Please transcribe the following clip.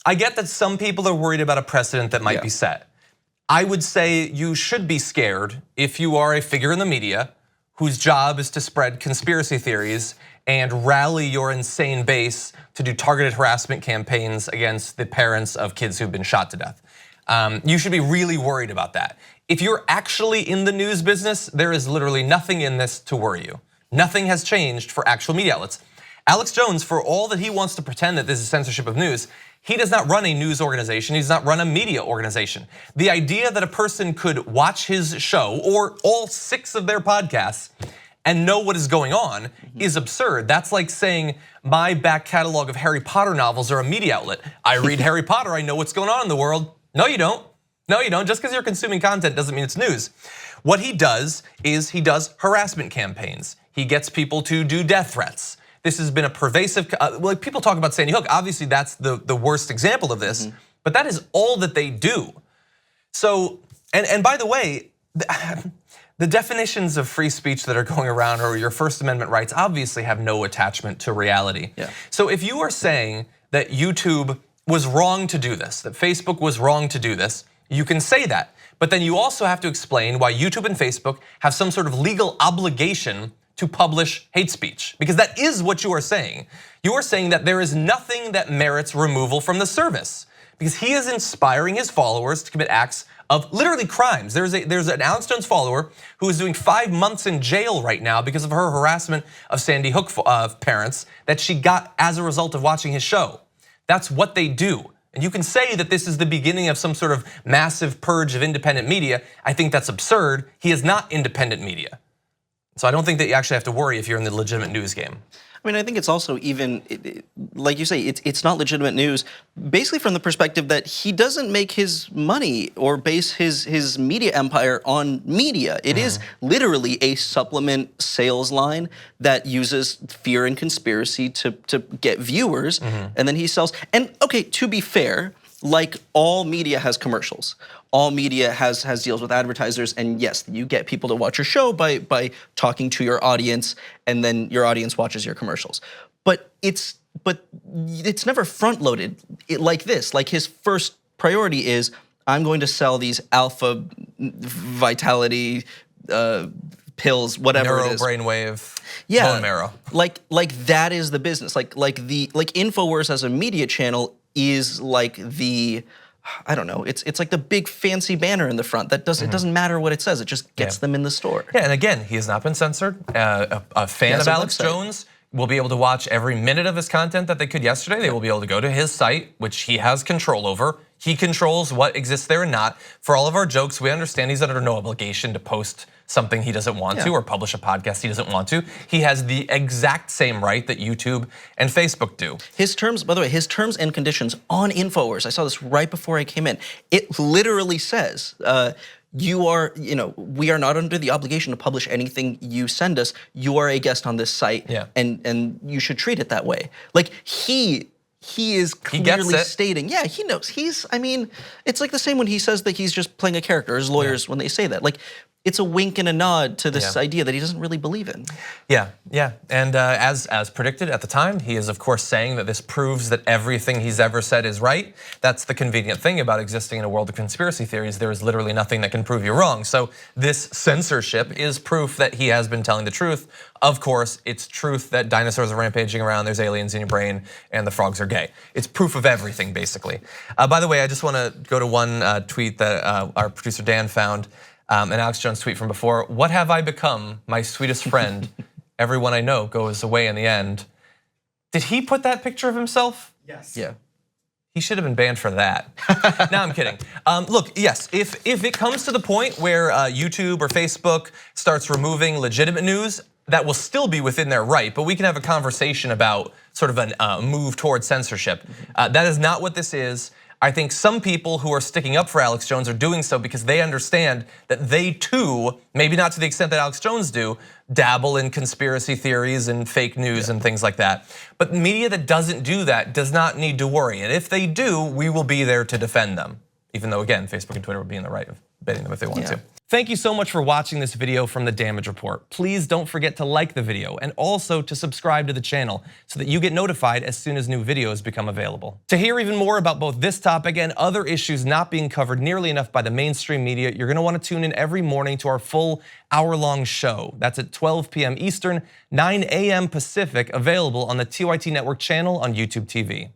I get that some people are worried about a precedent that might be set. I would say you should be scared if you are a figure in the media whose job is to spread conspiracy theories and rally your insane base to do targeted harassment campaigns against the parents of kids who've been shot to death. You should be really worried about that. If you're actually in the news business, there is literally nothing in this to worry you. Nothing has changed for actual media outlets. Alex Jones, for all that he wants to pretend that this is censorship of news, he does not run a news organization, he does not run a media organization. The idea that a person could watch his show or all 6 of their podcasts and know what is going on is absurd. That's like saying my back catalog of Harry Potter novels are a media outlet. I read Harry Potter, I know what's going on in the world. No, you don't. No, you don't. Just because you're consuming content doesn't mean it's news. What he does is he does harassment campaigns. He gets people to do death threats. This has been a pervasive, like people talk about Sandy Hook. Obviously that's the worst example of this, but that is all that they do. So, and by the way, the definitions of free speech that are going around or your First Amendment rights obviously have no attachment to reality. So if you are saying that YouTube was wrong to do this, that Facebook was wrong to do this, you can say that. But then you also have to explain why YouTube and Facebook have some sort of legal obligation to publish hate speech, because that is what you are saying. You are saying that there is nothing that merits removal from the service because he is inspiring his followers to commit acts of literally crimes. There's an Alex Jones follower who is doing 5 months in jail right now because of her harassment of Sandy Hook parents that she got as a result of watching his show. That's what they do. And you can say that this is the beginning of some sort of massive purge of independent media. I think that's absurd. He is not independent media. So I don't think that you actually have to worry if you're in the legitimate news game. I mean, I think it's also even, like you say, it's not legitimate news, basically from the perspective that he doesn't make his money or base his media empire on media. It is literally a supplement sales line that uses fear and conspiracy to get viewers, and then he sells. And okay, to be fair, like all media has commercials. All media has deals with advertisers, and yes, you get people to watch your show by talking to your audience, and then your audience watches your commercials. But it's never front loaded like this. Like his first priority is, I'm going to sell these alpha vitality pills, whatever it is. Brainwave, bone marrow. Like that is the business. Like Infowars as a media channel is like the, I don't know, it's like the big fancy banner in the front that it doesn't matter what it says, it just gets them in the store. Yeah, and again, he has not been censored. A fan of Alex Jones will be able to watch every minute of his content that they could yesterday. They will be able to go to his site, which he has control over. He controls what exists there and not. For all of our jokes, we understand he's under no obligation to post something he doesn't want to or publish a podcast he doesn't want to. He has the exact same right that YouTube and Facebook do. His terms, by the way, his terms and conditions on Infowars, I saw this right before I came in. It literally says, we are not under the obligation to publish anything you send us. You are a guest on this site, and you should treat it that way. Like he is clearly stating, yeah, he knows. I mean, it's like the same when he says that he's just playing a character, his lawyers when they say that. Like, it's a wink and a nod to this idea that he doesn't really believe in. Yeah, and as predicted at the time, he is of course saying that this proves that everything he's ever said is right. That's the convenient thing about existing in a world of conspiracy theories. There is literally nothing that can prove you wrong. So this censorship is proof that he has been telling the truth. Of course, it's truth that dinosaurs are rampaging around, there's aliens in your brain, and the frogs are gay. It's proof of everything, basically. By the way, I just want to go to one tweet that our producer Dan found. An Alex Jones tweet from before. What have I become, my sweetest friend? Everyone I know goes away in the end. Did he put that picture of himself? Yes. Yeah. He should have been banned for that. No, I'm kidding. Look, yes, if it comes to the point where YouTube or Facebook starts removing legitimate news, that will still be within their right, but we can have a conversation about sort of a move towards censorship. That is not what this is. I think some people who are sticking up for Alex Jones are doing so because they understand that they too, maybe not to the extent that Alex Jones do, dabble in conspiracy theories and fake news and things like that. But media that doesn't do that does not need to worry. And if they do, we will be there to defend them. Even though again, Facebook and Twitter would be in the right of banning them if they want to. Thank you so much for watching this video from the Damage Report. Please don't forget to like the video and also to subscribe to the channel so that you get notified as soon as new videos become available. To hear even more about both this topic and other issues not being covered nearly enough by the mainstream media, you're gonna wanna tune in every morning to our full hour-long show. That's at 12 p.m. Eastern, 9 a.m. Pacific, available on the TYT Network channel on YouTube TV.